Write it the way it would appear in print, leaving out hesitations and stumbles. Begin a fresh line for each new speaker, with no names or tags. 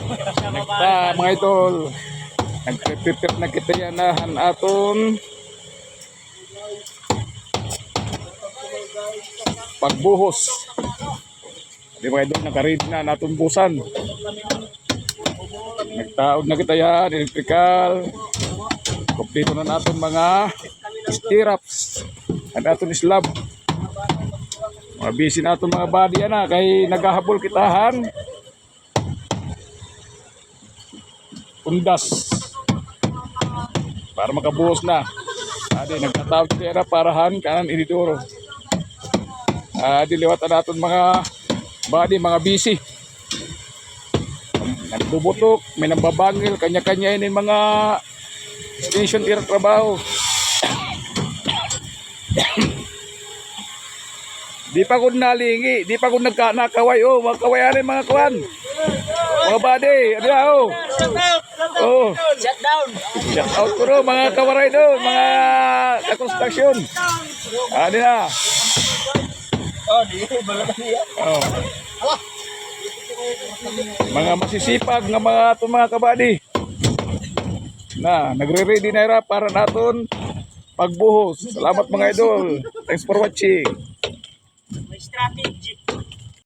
Mga idol, nagprepare na kita yanahan aton pagbuhos. Di mga idol, nakaready na naton busan. Nagtaod na kita yan, electrical. Kompleto na naton mga stirrups. At aton slab. Mga busy naton mga body na kay naghahabol kitahan. Undas para makabuhos na. Adi nagtatawag tira parahan kanan inidoro. Adi liwat na naton mga body, mga busy. Nagbubutok, may nambabangil, kanya-kanya yun mga station tira trabaho. Di pa ko nalingi, di pa ko nagkanakaway. Oh, mga kawayanin mga kuwan. Mga body, ano ya, oh. Oh.
Shut down.
Shout out ko ro, mga kawaray doon, mga construction. Ano na?
Oh, di balakan niya.
Oh. Mga masisipag nga mga kabady. Na, nagre-ready na ira para naton pagbuhos. Salamat mga idol. Thanks for watching.
May traffic.